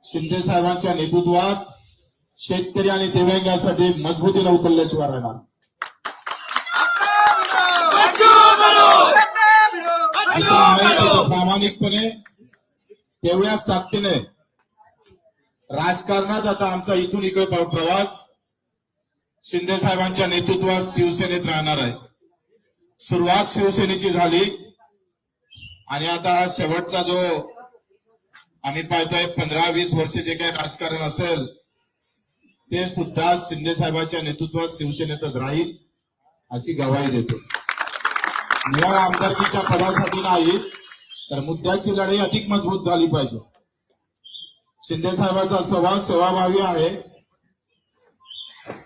शिंदे साहेबांच्या नेतृत्वात शेतकरी आणि दिव्यांगांसाठी मजबूतीने उचलल्याशिवाय राहणार. प्रामाणिकपणे तेवढ्याच ताकदीने राजकारणात आता आमचा इथून इकडे प्रवास शिंदे साहेबांच्या नेतृत्वात शिवसेनेत राहणार आहे. सुरुवात शिवसेनेची झाली आणि आता शेवटचा जो आम्ही पाहतोय 15-20 वर्ष जे काही राजकारण असेल ते सुद्धा शिंदे साहेबांच्या नेतृत्वात शिवसेनेतच राहील अशी ग्वाही देतो. निवड आमदारकीच्या पदासाठी नाही तर मुद्द्याची लढाई अधिक मजबूत झाली पाहिजे. शिंदे साहेबांचा स्वभाव सेवाभावी आहे.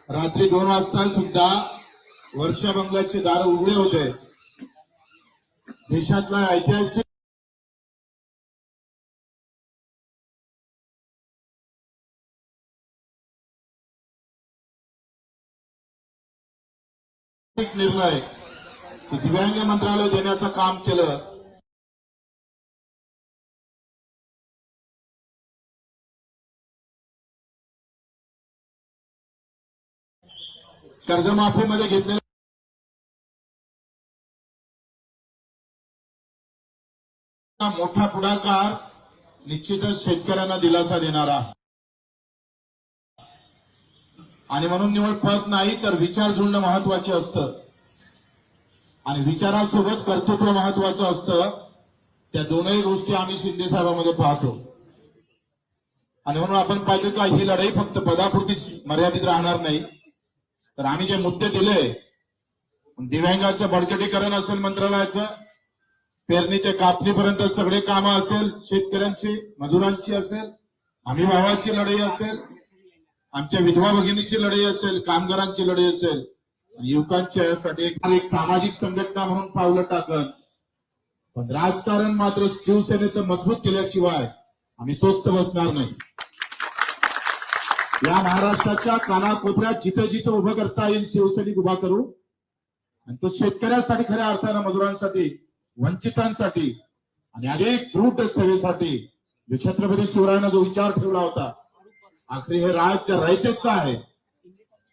रात्री 2 वाजता सुद्धा वर्षा बंगल्याचे दार उघडे होते. देशातला ऐतिहासिक निर्णय दिव्यांग मंत्रालय देण्याचं काम केलं. कर्जमाफीमध्ये घेतलेला मोठा पुढाकार निश्चितच शेतकऱ्यांना दिलासा देणारा आणि म्हणून निवड पद नाही तर विचार जुळणं महत्वाचे असतं आणि विचारासोबत कर्तृत्व महत्वाचं असतं. त्या दोनही गोष्टी आम्ही शिंदे साहेबांमध्ये पाहतो आणि म्हणून आपण पाहिजे का ही लढाई फक्त पदापुरती मर्यादित राहणार नाही तर आम्ही जे मुद्दे दिले दिव्यांगाचं बळकटीकरण असेल, मंत्रालयाचं पेरणी ते कापणीपर्यंत सगळे कामं असेल, शेतकऱ्यांची मजुरांची असेल, हमी भावाची लढाई असेल, आमच्या विधवा भगिनीची लढाई असेल, कामगारांची लढाई असेल, युवकांच्यासाठी एक सामाजिक संघटना म्हणून पावलं टाकत पण राजकारण मात्र शिवसेनेचं मजबूत केल्याशिवाय आम्ही स्वस्थ बसणार नाही. या महाराष्ट्राच्या कानाकोपऱ्यात जिथे जिथे उभं करता येईल शिवसैनिक उभा करू आणि तो शेतकऱ्यांसाठी, खऱ्या अर्थानं मजुरांसाठी, वंचितांसाठी आणि अनेक द्रुत सेवेसाठी जो छत्रपती शिवरायानं जो विचार ठेवला होता, आखरी हे राज्य रयतेचं आहे.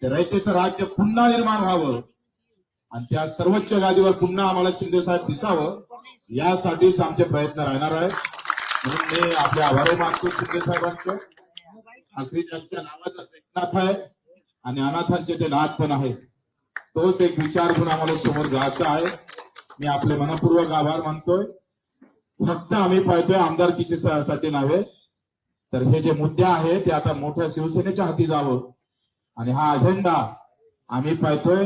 ते रयतेचं राज्य पुन्हा निर्माण व्हावं आणि त्या सर्वोच्च गादीवर पुन्हा आम्हाला शिंदे साहेब दिसावं यासाठीच आमचे प्रयत्न राहणार आहे. म्हणून मी आपले आभार मानतो शिंदे साहेबांचे. आखरी त्यांच्या नावाचा एकनाथ आहे आणि अनाथांचे ते नाथ पण आहे. तोच एक विचार घेऊन आम्हाला समोर जायचा आहे. मी आपले मनपूर्वक आभार मानतोय. फक्त आम्ही पाहतोय आमदारकीसाठी नव्हे तर हे जे मुद्दे आहेत ते आता मोठ्या शिवसेनेच्या हाती जावं आणि हा अजेंडा आम्ही पाहतोय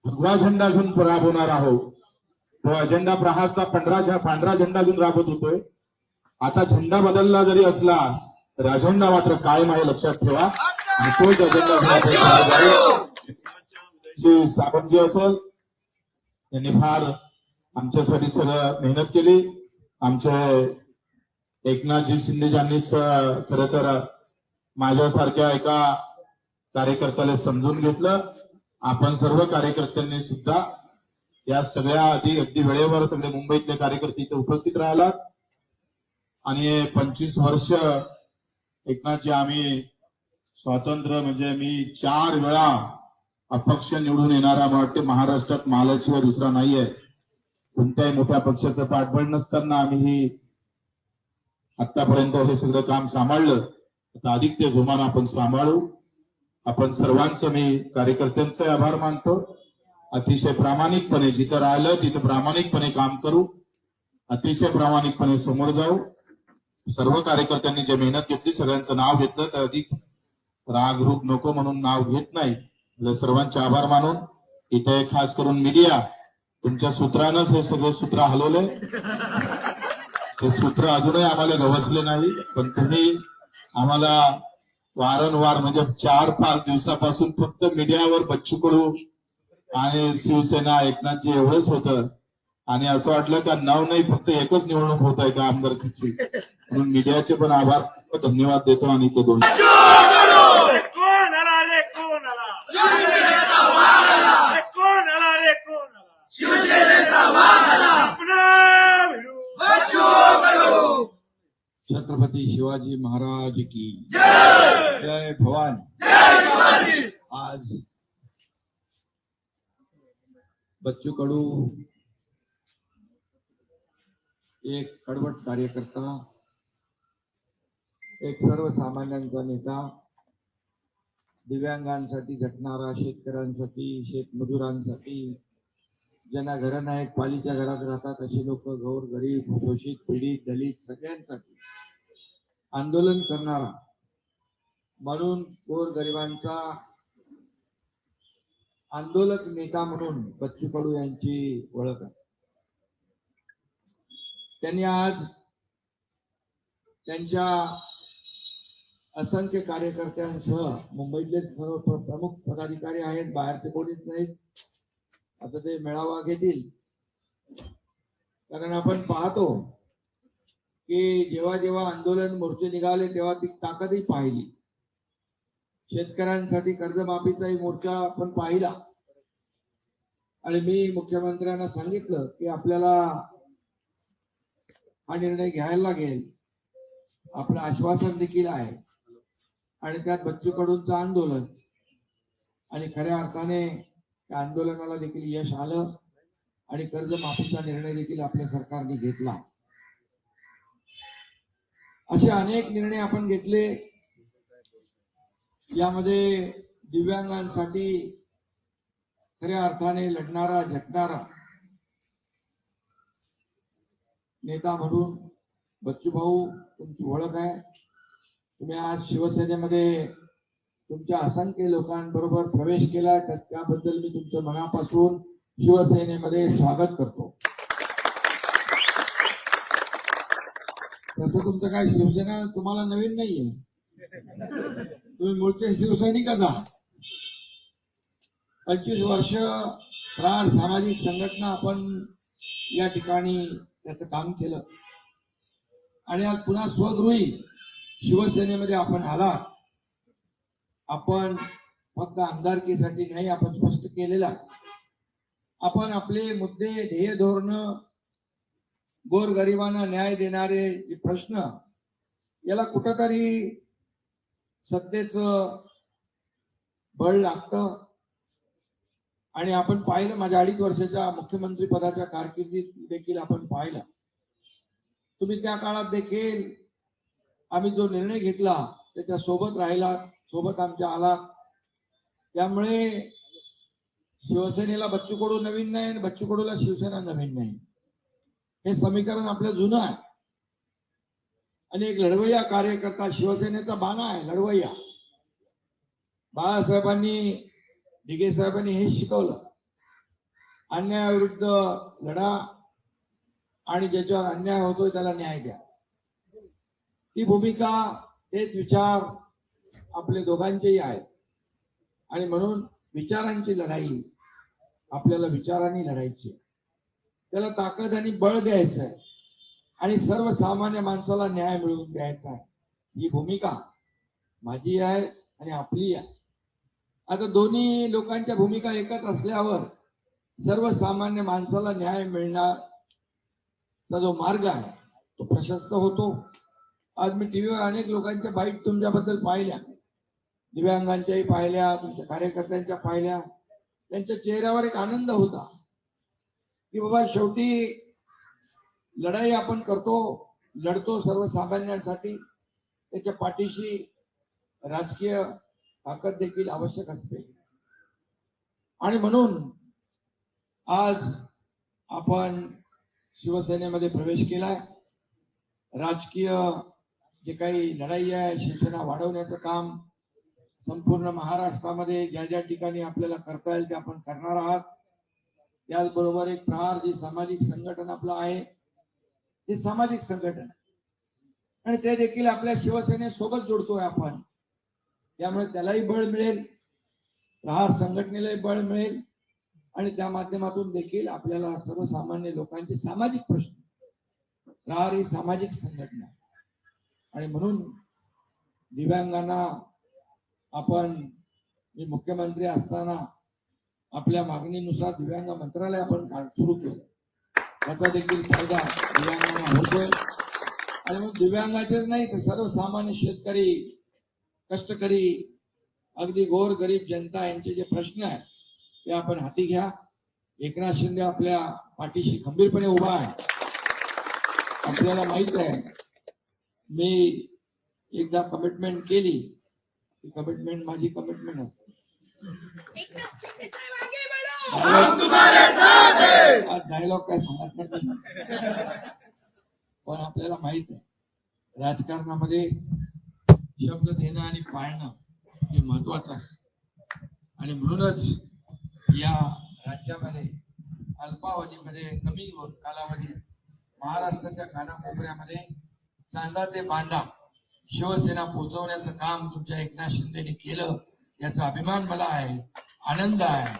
भगवा झेंडा घेऊन राबवणार आहोत. तो अजेंडा प्रहारचा पांढरा झेंडा घेऊन राबवत होतोय. आता झेंडा बदलला जरी असला तर अजेंडा मात्र कायम आहे, लक्षात ठेवा. आणि तोच अजेंडा जे सावंतजी असेल त्यांनी फार आमच्यासाठी सगळं मेहनत केली. आमचे एकनाथजी शिंदेजांनी खरं तर माझ्यासारख्या एका कार्यकर्त्याला समजून घेतलं. आपण सर्व कार्यकर्त्यांनी सुद्धा या सगळ्या अगदी वेळेवर सगळे मुंबईतले कार्यकर्ते इथे उपस्थित राहिलात आणि 25 वर्ष एकनाथजी आम्ही स्वातंत्र्य म्हणजे मी 4 वेळा अपक्ष निवडून येणारा मला वाटते महाराष्ट्रात महालाशिवाय दुसरा नाहीये. कोणत्याही मोठ्या पक्षाचं पाठबळ नसताना आम्ही आतापर्यंत हे सगळं काम सांभाळलं. आता अधिक ते जोमानं आपण सांभाळू. आपण सर्वांचं मी कार्यकर्त्यांचे आभार मानतो. अतिशय प्रामाणिकपणे जिथं राहिलं तिथं प्रामाणिकपणे काम करू, अतिशय प्रामाणिकपणे समोर जाऊ. सर्व कार्यकर्त्यांनी जे मेहनत घेतली सगळ्यांचं नाव घेतलं तर अधिक राग रूप नको म्हणून नाव घेत नाही. सर्वांचे आभार मानून इथे खास करून मीडिया तुमच्या सूत्रानंच हे सगळे सूत्र हलवले. ते सूत्र अजूनही आम्हाला गवसले नाही पण तुम्ही आम्हाला वारंवार म्हणजे 4-5 दिवसापासून फक्त मीडियावर बच्चू कडू आणि शिवसेना एकनाथजी एवढंच होतं आणि असं वाटलं का नाही फक्त एकच निवडणूक होत आहे का आमदारकीची. म्हणून मीडियाचे पण आभार धन्यवाद देतो आणि ते दोन छत्रपती शिवाजी महाराज की जय भवानी। आज बच्चू कडू एक कडवट कार्यकर्ता, एक सर्वसामान्यांचा नेता, दिव्यांगांसाठी झटणारा, शेतकऱ्यांसाठी, शेतमजुरांसाठी, ज्यांना घरं नाहीत, पालीच्या घरात राहतात अशी लोक, गौर गरीब, शोषित, पीडित, दलित सगळ्यांसाठी आंदोलन करणारा, म्हणून गोर गरिबांचा आंदोलक नेता म्हणून बच्चू कडू यांची ओळख आहे। त्यांनी आज त्यांच्या असंख्य कार्यकर्त्यांसह, मुंबईतले सर्व प्रमुख पदाधिकारी आहेत, बाहेरचे कोणीच नाहीत, आता ते मेळावा घेतील। कारण आपण पाहतो की जेव्हा जेव्हा आंदोलन मोर्चे निघाले तेव्हा ती ताकदही पाहिली। शेतकऱ्यांसाठी कर्जमाफीचाही मोर्चा आपण पाहिला आणि मी मुख्यमंत्र्यांना सांगितलं की आपल्याला हा निर्णय घ्यायला लागेल, आपलं आश्वासन देखील आहे आणि त्यात बच्चू कडूंचं आंदोलन, आणि खऱ्या अर्थाने त्या आंदोलनाला देखील यश आलं आणि कर्जमाफीचा निर्णय देखील आपल्या सरकारने घेतला। असे अनेक निर्णय आपण घेतले। यामध्ये दिव्यांगांसाठी खऱ्या अर्थाने लढणारा, झटणारा नेता म्हणून बच्चू भाऊ तुमची ओळख आहे। तुम्ही आज शिवसेनेमध्ये तुमच्या असंख्य लोकांबरोबर प्रवेश केला, तर त्याबद्दल मी तुमचं मनापासून शिवसेनेमध्ये स्वागत करतो। तसं तुमचं काय शिवसेना तुम्हाला नवीन नाहीये, तुम्ही मूळचे शिवसैनिकच आहात। 25 वर्ष प्रहार सामाजिक संघटना आपण या ठिकाणी त्याचं काम केलं आणि आज पुन्हा स्वगृही शिवसेनेमध्ये आपण आलात। आपण फक्त आमदारकीसाठी नाही, आपण स्पष्ट केलेला आहे, आपण आपले मुद्दे, ध्येय, धोरण, गोरगरिबांना न्याय देणारे जे प्रश्न, याला कुठंतरी सत्तेचं बळ लागतं। आणि आपण पाहिलं, माझ्या 2.5 वर्षाच्या मुख्यमंत्री पदाच्या कारकिर्दीत देखील आपण पाहिलं, तुम्ही त्या काळात देखील आम्ही जो निर्णय घेतला त्याच्या सोबत राहिलात, सोबत आमच्या आलात। त्यामुळे शिवसेनेला बच्चू कडू नवीन नाही आणि बच्चू कडूला शिवसेना नवीन नाही, हे समीकरण आपलं जुनं आहे। आणि एक लढवय्या कार्यकर्ता, शिवसेनेचा बाणा आहे लढवय्या। बाळासाहेबांनी, दिघे साहेबांनी हे शिकवलं, अन्यायाविरुद्ध लढा आणि ज्याच्यावर अन्याय होतोय त्याला न्याय द्या। ती भूमिका, तेच विचार आपले दोघांचेही आहेत आणि म्हणून विचारांची लढाई आपल्याला विचारांनी लढायची, त्याला ताकद आणि बळ द्यायचं आहे आणि सर्वसामान्य माणसाला न्याय मिळवून द्यायचा आहे। ही भूमिका माझी आहे आणि आपली आहे। आता दोन्ही लोकांच्या भूमिका एकच असल्यावर सर्वसामान्य माणसाला न्याय मिळण्याचा जो मार्ग आहे तो प्रशस्त होतो। आज मी टीव्हीवर अनेक लोकांच्या बाईट तुमच्याबद्दल पाहिल्या, दिव्यांगांच्याही पाहिल्या, तुमच्या कार्यकर्त्यांच्या पाहिल्या। त्यांच्या चेहऱ्यावर एक आनंद होता की बाबा शेवटी लढाई आपण करतो, लढतो सर्वसामान्यांसाठी, त्याच्या पाठीशी राजकीय ताकद देखील आवश्यक असते। आणि म्हणून आज आपण शिवसेनेमध्ये प्रवेश केलाय। राजकीय जे काही लढाई आहे, शिवसेना वाढवण्याचं काम संपूर्ण महाराष्ट्रामध्ये ज्या ज्या ठिकाणी आपल्याला करता येईल ते आपण करणार आहात। त्याचबरोबर एक प्रहार जी सामाजिक संघटन आपलं आहे, ते सामाजिक संघटन आणि ते देखील आपल्या शिवसेनेसोबत जोडतोय आपण, त्यामुळे त्यालाही बळ मिळेल, प्रहार संघटनेलाही बळ मिळेल आणि त्या माध्यमातून देखील आपल्याला सर्वसामान्य लोकांचे सामाजिक प्रश्न, प्रहार ही सामाजिक संघटना आणि म्हणून दिव्यांगांना आपण, मी मुख्यमंत्री असताना आपल्या मागणीनुसार दिव्यांग मंत्रालय आपण सुरू केलं, त्याचा देखील फायदा दिव्यांगांना होतोय। आणि मग दिव्यांगाचेच नाही तर सर्वसामान्य शेतकरी, कष्टकरी, अगदी गोर गरीब जनता यांचे जे प्रश्न आहेत ते आपण हाती घ्या. एकनाथ शिंदे आपल्या पाठीशी खंबीरपणे उभा आहे. आपल्याला माहित आहे, मी एकदा कमिटमेंट केली, ती कमिटमेंट माझी कमिटमेंट असते. आज डायलॉग काय सांगत नाही, पण आपल्याला माहित आहे राजकारणामध्ये शब्द देणं आणि पाळणं हे महत्वाचं असतं. आणि म्हणूनच या राज्यामध्ये अल्पावधीमध्ये, कमी कालावधीत महाराष्ट्राच्या कानाकोपऱ्यामध्ये चांदा ते बांधा शिवसेना पोहोचवण्याचं काम तुमच्या एकनाथ शिंदेने केलं, याचा अभिमान मला आहे, आनंद आहे.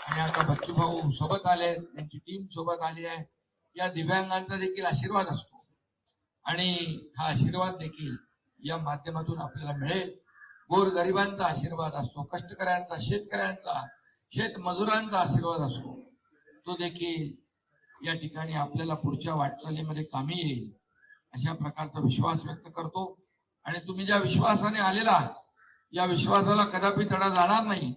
आणि आता बच्चू भाऊ सोबत आले, त्यांची टीम सोबत आली आहे. या दिव्यांगांचा देखील आशीर्वाद असतो आणि हा आशीर्वाद देखील या माध्यमातून आपल्याला मिळेल. गोरगरिबांचा आशीर्वाद असतो, कष्टकऱ्यांचा, शेतकऱ्यांचा, शेतमजुरांचा आशीर्वाद असतो. तो देखील या ठिकाणी आपल्याला पुढच्या वाटचालीमध्ये कामी येईल अशा प्रकारचा विश्वास व्यक्त करतो. आणि तुम्ही ज्या विश्वासाने आलेला आहात, या विश्वासाला कदापि तडा जाणार नाही.